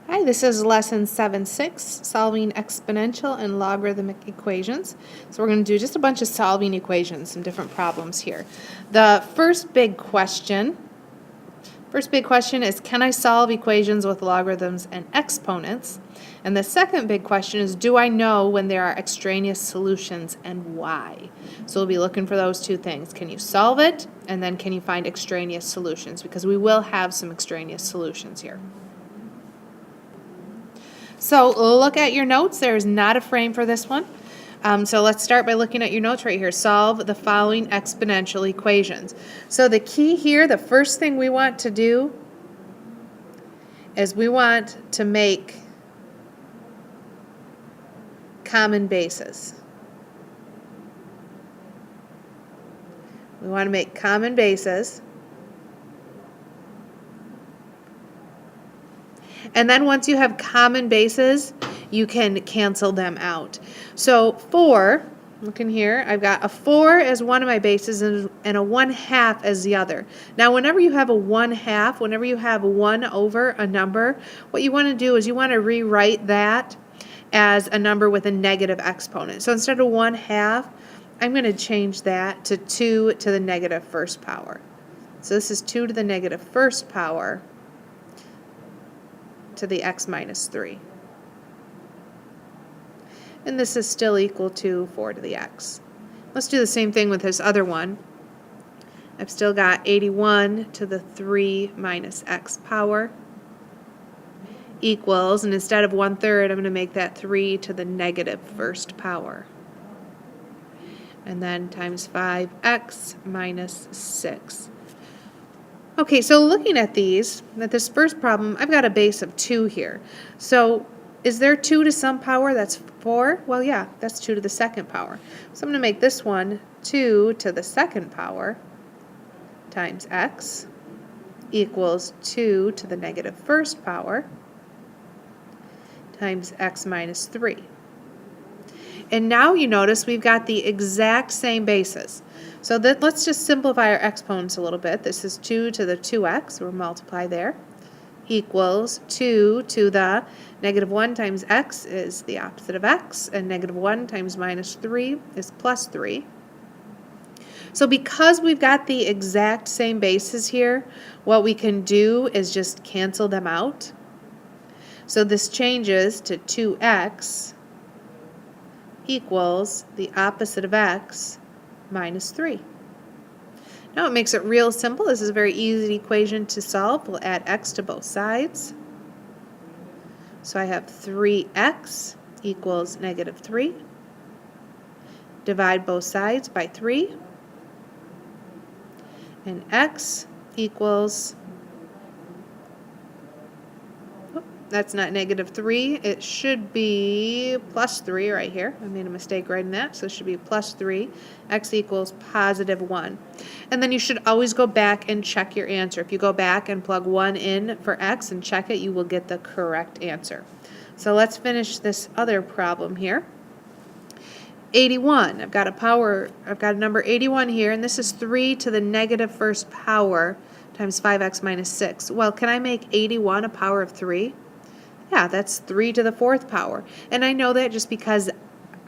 Hi, this is lesson 7-6, solving exponential and logarithmic equations. So we're going to do just a bunch of solving equations, some different problems here. The first big question is, can I solve equations with logarithms and exponents? And the second big question is, do I know when there are extraneous solutions and why? So we'll be looking for those two things. Can you solve it? And then can you find extraneous solutions? Because we will have some extraneous solutions here. So look at your notes. There's not a frame for this one. So let's start by looking at your notes right here. Solve the following exponential equations. So the key here, the first thing we want to do is we want to make common bases. We want to make common bases. And then once you have common bases, you can cancel them out. So 4, look in here, I've got a 4 as one of my bases and a 1/2 as the other. Now whenever you have a 1/2, whenever you have 1 over a number, what you want to do is you want to rewrite that as a number with a negative exponent. So instead of 1/2, I'm going to change that to 2 to the negative first power. So this is 2 to the negative first power to the x minus 3. And this is still equal to 4 to the x. Let's do the same thing with this other one. I've still got 81 to the 3 minus x power equals, and instead of 1/3, I'm going to make that 3 to the negative first power. And then times 5x minus 6. Okay, so looking at this first problem, I've got a base of 2 here. So is there 2 to some power? That's 4? Well, yeah, that's 2 to the second power. So I'm going to make this one 2 to the second power times x equals 2 to the negative first power times x minus 3. And now you notice we've got the exact same bases. So let's just simplify our exponents a little bit. This is 2 to the 2x, we'll multiply there, equals 2 to the negative 1 times x is the opposite of x, and negative 1 times minus 3 is plus 3. So because we've got the exact same bases here, what we can do is just cancel them out. So this changes to 2x equals the opposite of x minus 3. Now it makes it real simple. This is a very easy equation to solve. We'll add x to both sides. So I have 3x equals negative 3. Divide both sides by 3. And x equals, that's not negative 3. It should be plus 3 right here. I made a mistake writing that, so it should be plus 3. X equals positive 1. And then you should always go back and check your answer. If you go back and plug 1 in for x and check it, you will get the correct answer. So let's finish this other problem here. 81. I've got a number 81 here, and this is 3 to the negative first power times 5x minus 6. Well, can I make 81 a power of 3? Yeah, that's 3 to the 4th power. And I know that just because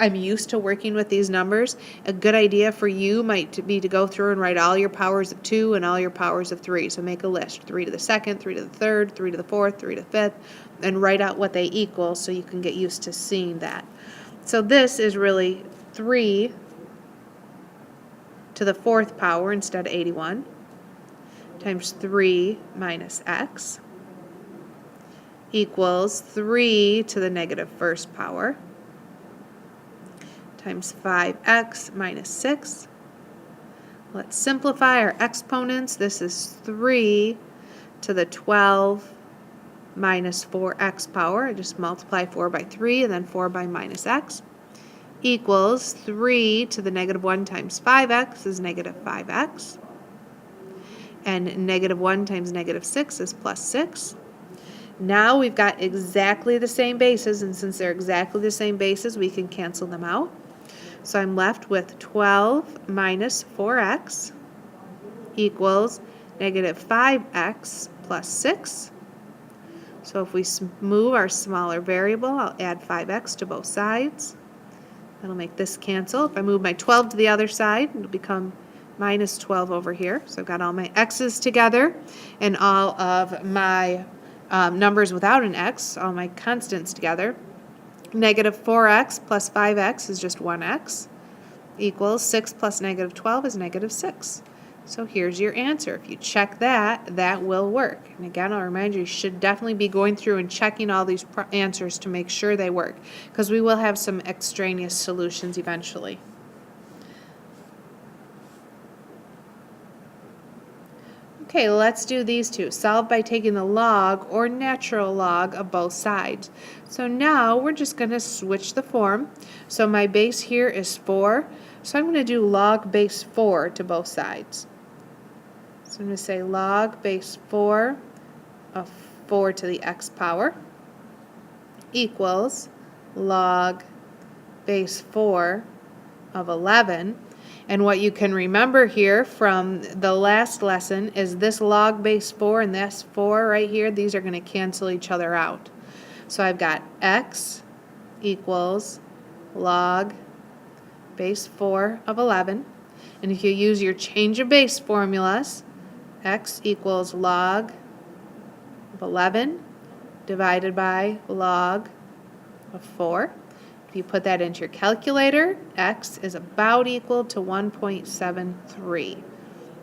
I'm used to working with these numbers. A good idea for you might be to go through and write all your powers of 2 and all your powers of 3. So make a list, 3 to the 2nd, 3 to the 3rd, 3 to the 4th, 3 to the 5th, and write out what they equal so you can get used to seeing that. So this is really 3 to the 4th power instead of 81 times 3 minus x equals 3 to the negative first power times 5x minus 6. Let's simplify our exponents. This is 3 to the 12 minus 4x power. I just multiply 4 by 3 and then 4 by minus x equals 3 to the negative 1 times 5x is negative 5x. And negative 1 times negative 6 is plus 6. Now we've got exactly the same bases, and since they're exactly the same bases, we can cancel them out. So I'm left with 12 minus 4x equals negative 5x plus 6. So if we move our smaller variable, I'll add 5x to both sides. That'll make this cancel. If I move my 12 to the other side, it'll become minus 12 over here. So I've got all my x's together and all of my numbers without an x, all my constants together. Negative 4x plus 5x is just 1x, equals 6 plus negative 12 is negative 6. So here's your answer. If you check that, that will work. And again, I'll remind you, you should definitely be going through and checking all these answers to make sure they work, because we will have some extraneous solutions eventually. Okay, let's do these two. Solve by taking the log or natural log of both sides. So now we're just going to switch the form. So my base here is 4. So I'm going to do log base 4 to both sides. So I'm going to say log base 4 of 4 to the x power equals log base 4 of 11. And what you can remember here from the last lesson is this log base 4 and this 4 right here, these are going to cancel each other out. So I've got x equals log base 4 of 11. And if you use your change of base formulas, x equals log of 11 divided by log of 4. If you put that into your calculator, x is about equal to 1.73.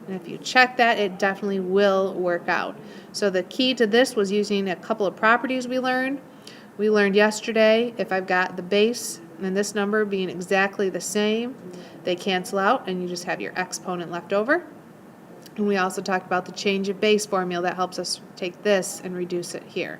And if you check that, it definitely will work out. So the key to this was using a couple of properties we learned. We learned yesterday, if I've got the base and this number being exactly the same, they cancel out and you just have your exponent left over. And we also talked about the change of base formula that helps us take this and reduce it here.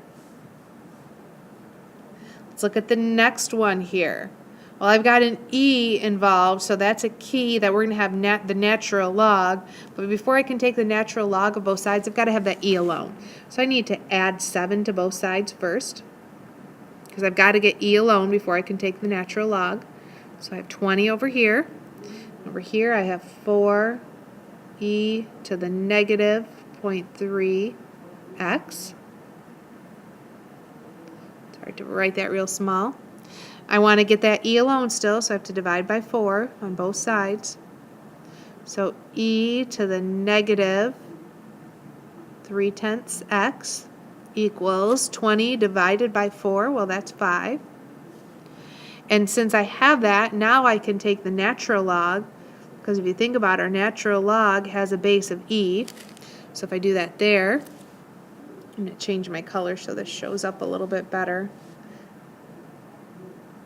Let's look at the next one here. Well, I've got an e involved, so that's a key that we're going to have the natural log. But before I can take the natural log of both sides, I've got to have that e alone. So I need to add 7 to both sides first, because I've got to get e alone before I can take the natural log. So I have 20 over here. Over here I have 4 e to the negative 0.3x. Hard to write that real small. I want to get that e alone still, so I have to divide by 4 on both sides. So e to the negative 3/10 x equals 20 divided by 4. Well, that's 5. And since I have that, now I can take the natural log, because if you think about it, our natural log has a base of e. So if I do that there, I'm going to change my color so this shows up a little bit better.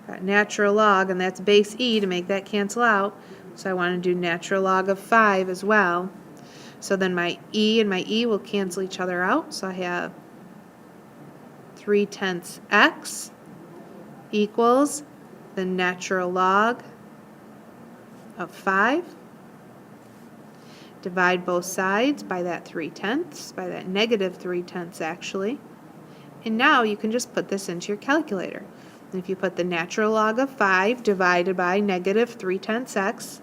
Got natural log, and that's base e to make that cancel out. So I want to do natural log of 5 as well. So then my e and my e will cancel each other out. So I have 3/10 x equals the natural log of 5. Divide both sides by that 3/10, by that negative 3/10 actually. And now you can just put this into your calculator. And if you put the natural log of 5 divided by negative 3/10 x,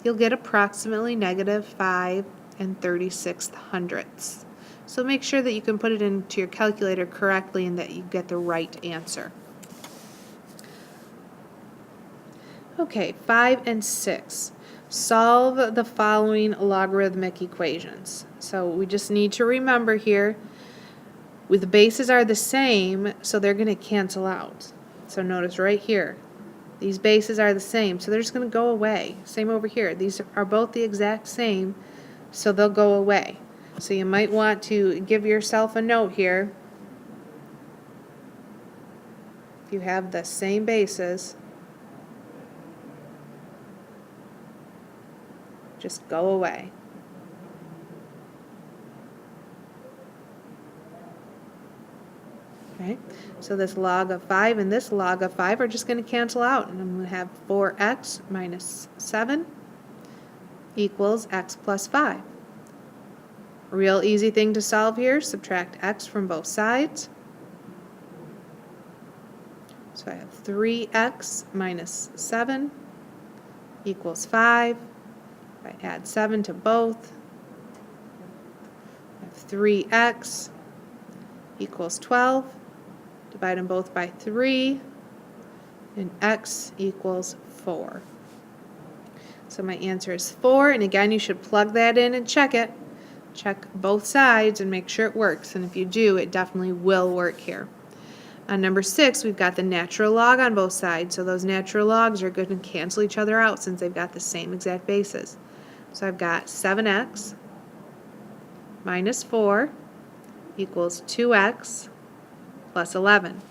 you'll get approximately negative 5 36/100. So make sure that you can put it into your calculator correctly and that you get the right answer. Okay, 5 and 6. Solve the following logarithmic equations. So we just need to remember here, the bases are the same, so they're going to cancel out. So notice right here, these bases are the same, so they're just going to go away. Same over here. These are both the exact same, so they'll go away. So you might want to give yourself a note here. If you have the same bases, just go away. Okay, so this log of 5 and this log of 5 are just going to cancel out, and I'm going to have 4x minus 7 equals x plus 5. Real easy thing to solve here, subtract x from both sides. So I have 3x minus 7 equals 5. If I add 7 to both, I have 3x equals 12. Divide them both by 3, and x equals 4. So my answer is 4, and again, you should plug that in and check it. Check both sides and make sure it works, and if you do, it definitely will work here. On number 6, we've got the natural log on both sides, so those natural logs are going to cancel each other out since they've got the same exact bases. So I've got 7x minus 4 equals 2x plus 11.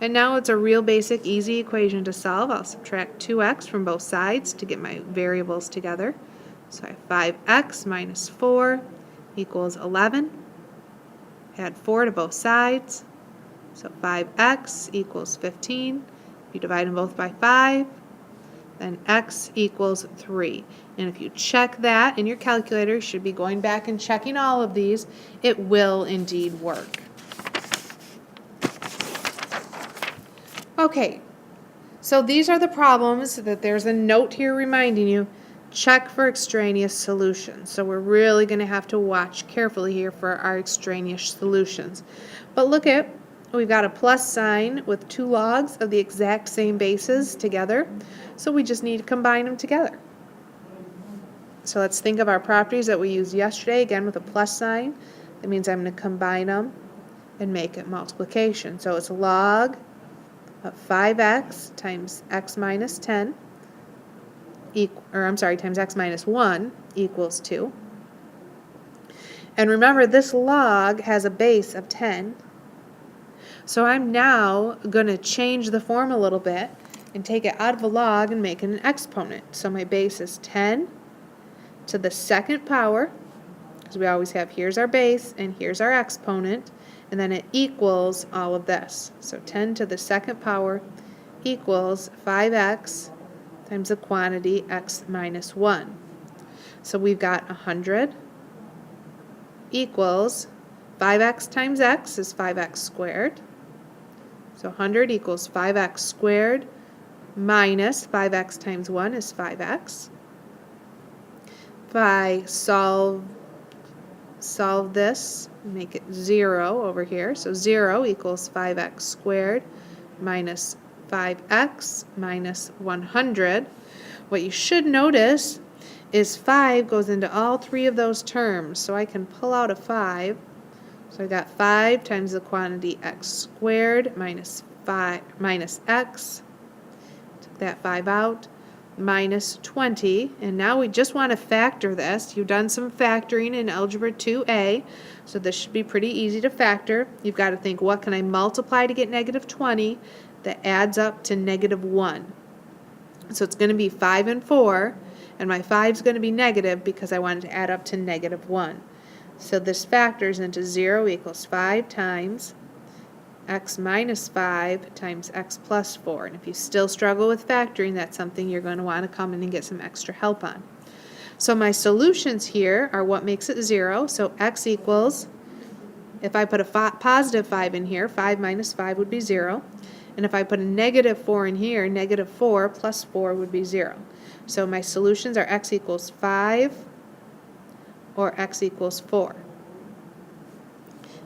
And now it's a real basic, easy equation to solve. I'll subtract 2x from both sides to get my variables together. So I have 5x minus 4 equals 11. Add 4 to both sides. So 5x equals 15. If you divide them both by 5, then x equals 3. And if you check that in your calculator, you should be going back and checking all of these. It will indeed work. Okay, so these are the problems that there's a note here reminding you, check for extraneous solutions. So we're really going to have to watch carefully here for our extraneous solutions. But look at, we've got a plus sign with 2 logs of the exact same bases together. So we just need to combine them together. So let's think of our properties that we used yesterday, again with a plus sign. That means I'm going to combine them and make it multiplication. So it's log of 5x times x minus 10, times x minus 1 equals 2. And remember, this log has a base of 10. So I'm now going to change the form a little bit and take it out of a log and make it an exponent. So my base is 10 to the second power, because we always have here's our base and here's our exponent, and then it equals all of this. So 10 to the second power equals 5x times the quantity x minus 1. So we've got 100 equals 5x times x is 5x squared. So 100 equals 5x squared minus 5x times 1 is 5x. If I solve this, make it 0 over here. So 0 equals 5x squared minus 5x minus 100. What you should notice is 5 goes into all 3 of those terms. So I can pull out a 5. So I got 5 times the quantity x squared minus x. Took that 5 out. Minus 20, and now we just want to factor this. You've done some factoring in Algebra 2A, so this should be pretty easy to factor. You've got to think, what can I multiply to get negative 20 that adds up to negative 1? So it's going to be 5 and 4, and my 5 is going to be negative because I wanted to add up to negative 1. So this factors into 0 equals 5 times x minus 5 times x plus 4. And if you still struggle with factoring, that's something you're going to want to come in and get some extra help on. So my solutions here are what makes it 0. So x equals, if I put a positive 5 in here, 5 minus 5 would be 0. And if I put a negative 4 in here, negative 4 plus 4 would be 0. So my solutions are x equals 5 or x equals 4.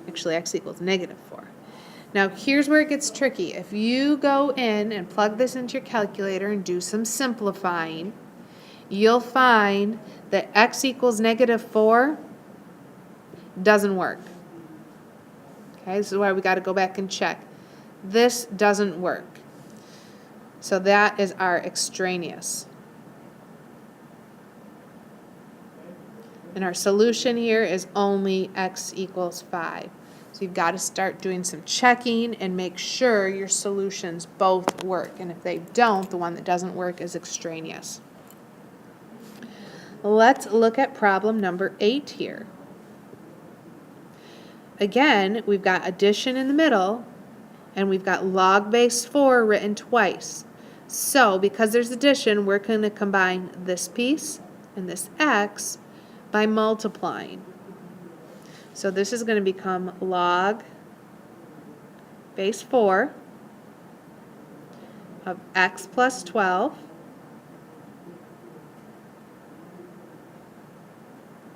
Actually, x equals negative 4. Now here's where it gets tricky. If you go in and plug this into your calculator and do some simplifying, you'll find that x equals negative 4 doesn't work. Okay, this is why we got to go back and check. This doesn't work. So that is our extraneous. And our solution here is only x equals 5. So you've got to start doing some checking and make sure your solutions both work. And if they don't, the one that doesn't work is extraneous. Let's look at problem number 8 here. Again, we've got addition in the middle, and we've got log base 4 written twice. So because there's addition, we're going to combine this piece and this x by multiplying. So this is going to become log base 4 of x plus 12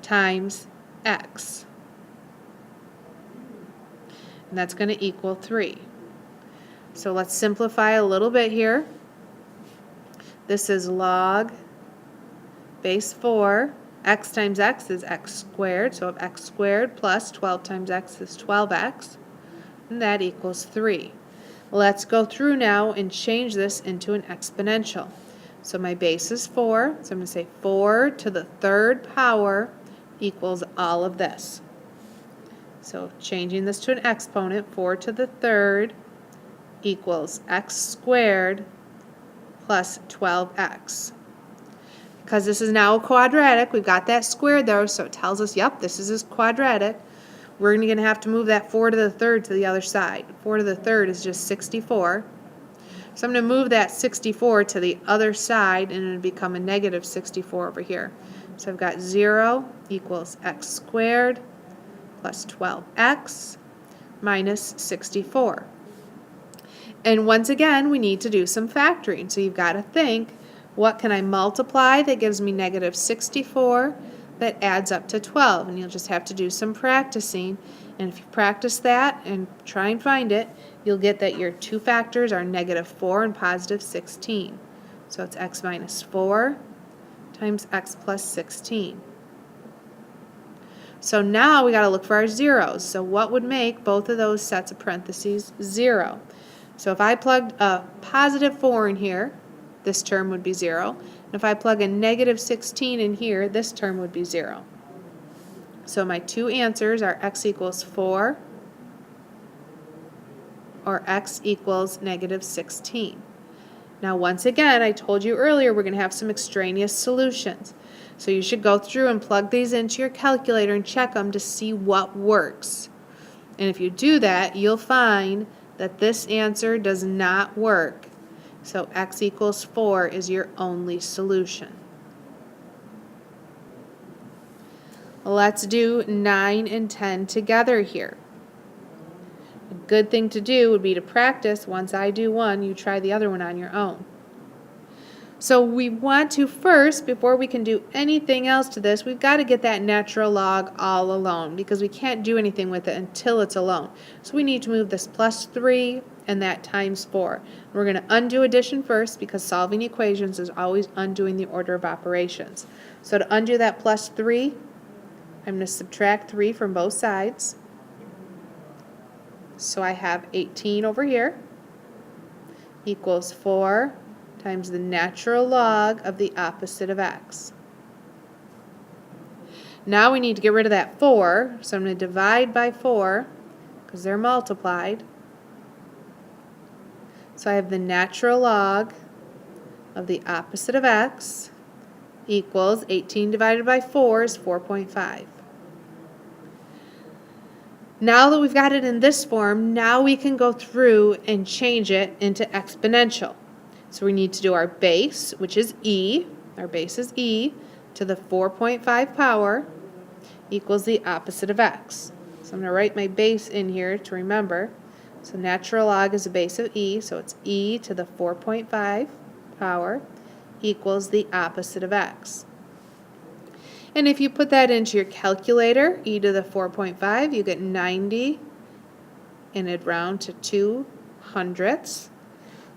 times x. And that's going to equal 3. So let's simplify a little bit here. This is log base 4. X times x is x squared, so x squared plus 12 times x is 12x, and that equals 3. Let's go through now and change this into an exponential. So my base is 4, so I'm going to say 4 to the third power equals all of this. So changing this to an exponent, 4 to the third equals x squared plus 12x. Because this is now a quadratic, we've got that squared there, so it tells us, yep, this is quadratic. We're going to have to move that 4 to the third to the other side. 4 to the third is just 64. So I'm going to move that 64 to the other side, and it'll become a negative 64 over here. So I've got 0 equals x squared plus 12x minus 64. And once again, we need to do some factoring. So you've got to think, what can I multiply that gives me negative 64 that adds up to 12? And you'll just have to do some practicing. And if you practice that and try and find it, you'll get that your two factors are negative 4 and positive 16. So it's x minus 4 times x plus 16. So now we got to look for our zeros. So what would make both of those sets of parentheses 0? So if I plugged a positive 4 in here, this term would be 0. And if I plug a negative 16 in here, this term would be 0. So my two answers are x equals 4 or x equals negative 16. Now once again, I told you earlier we're going to have some extraneous solutions. So you should go through and plug these into your calculator and check them to see what works. And if you do that, you'll find that this answer does not work. So x equals 4 is your only solution. Let's do 9 and 10 together here. A good thing to do would be to practice. Once I do one, you try the other one on your own. So we want to first, before we can do anything else to this, we've got to get that natural log all alone because we can't do anything with it until it's alone. So we need to move this plus 3 and that times 4. We're going to undo addition first because solving equations is always undoing the order of operations. So to undo that plus 3, I'm going to subtract 3 from both sides. So I have 18 over here equals 4 times the natural log of the opposite of x. Now we need to get rid of that 4, so I'm going to divide by 4 because they're multiplied. So I have the natural log of the opposite of x equals 18 divided by 4 is 4.5. Now that we've got it in this form, now we can go through and change it into exponential. So we need to do our base, which is e. Our base is e to the 4.5 power equals the opposite of x. So I'm going to write my base in here to remember. So natural log is a base of e, so it's e to the 4.5 power equals the opposite of x. And if you put that into your calculator, e to the 4.5, you get 90, and it'd round to 2/100.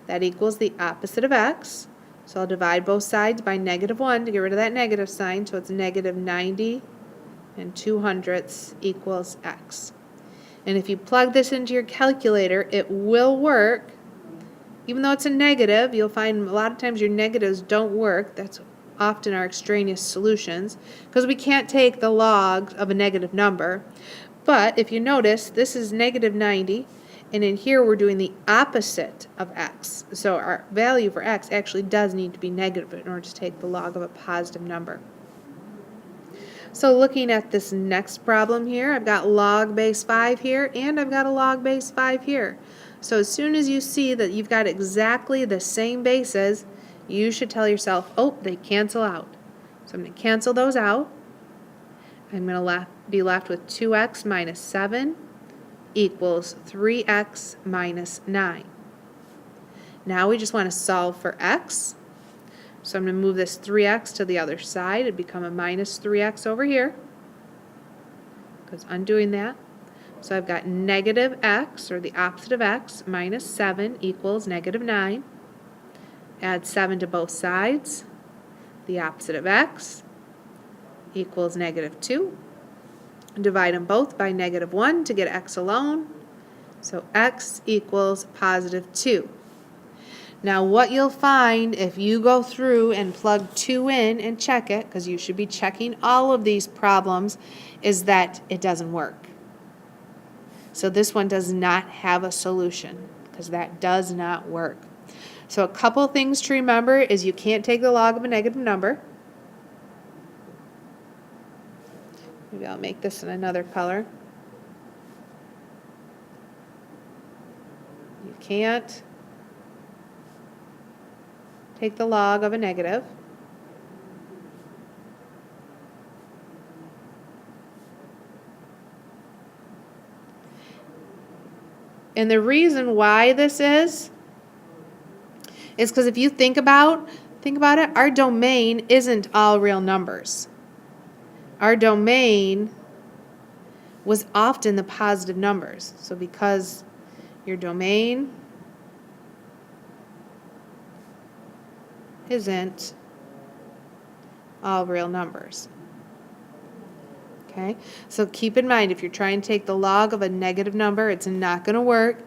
That equals the opposite of x. So I'll divide both sides by -1 to get rid of that negative sign. So it's negative 90 and 2/100 equals x. And if you plug this into your calculator, it will work. Even though it's a negative, you'll find a lot of times your negatives don't work. That's often our extraneous solutions because we can't take the log of a negative number. But if you notice, this is negative 90. And in here we're doing the opposite of x. So our value for x actually does need to be negative in order to take the log of a positive number. So looking at this next problem here, I've got log base 5 here and I've got a log base 5 here. So as soon as you see that you've got exactly the same bases, you should tell yourself, oh, they cancel out. So I'm going to cancel those out. I'm going to be left with 2x minus 7 equals 3x minus 9. Now we just want to solve for x. So I'm going to move this 3x to the other side. It'd become a minus 3x over here because undoing that. So I've got negative x, or the opposite of x, minus 7 equals negative 9. Add 7 to both sides. The opposite of x equals negative 2. Divide them both by negative 1 to get x alone. So x equals positive 2. Now what you'll find if you go through and plug 2 in and check it, because you should be checking all of these problems, is that it doesn't work. So this one does not have a solution, because that does not work. So a couple things to remember is you can't take the log of a negative number. Maybe I'll make this in another color. You can't take the log of a negative. And the reason why this is because if you think about it, our domain isn't all real numbers. Our domain was often the positive numbers. So because your domain isn't all real numbers. Okay, so keep in mind if you're trying to take the log of a negative number, it's not going to work.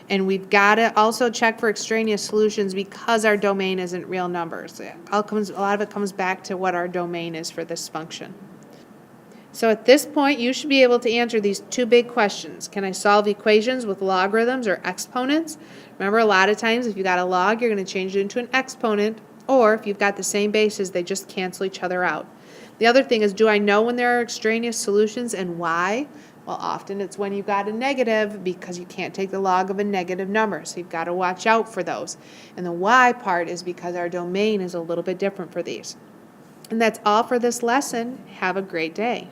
And we've got to also check for extraneous solutions because our domain isn't real numbers. A lot of it comes back to what our domain is for this function. So at this point, you should be able to answer these two big questions. Can I solve equations with logarithms or exponents? Remember, a lot of times if you got a log, you're going to change it into an exponent. Or if you've got the same bases, they just cancel each other out. The other thing is, do I know when there are extraneous solutions and why? Well, often it's when you've got a negative because you can't take the log of a negative number. So you've got to watch out for those. And the why part is because our domain is a little bit different for these. And that's all for this lesson. Have a great day.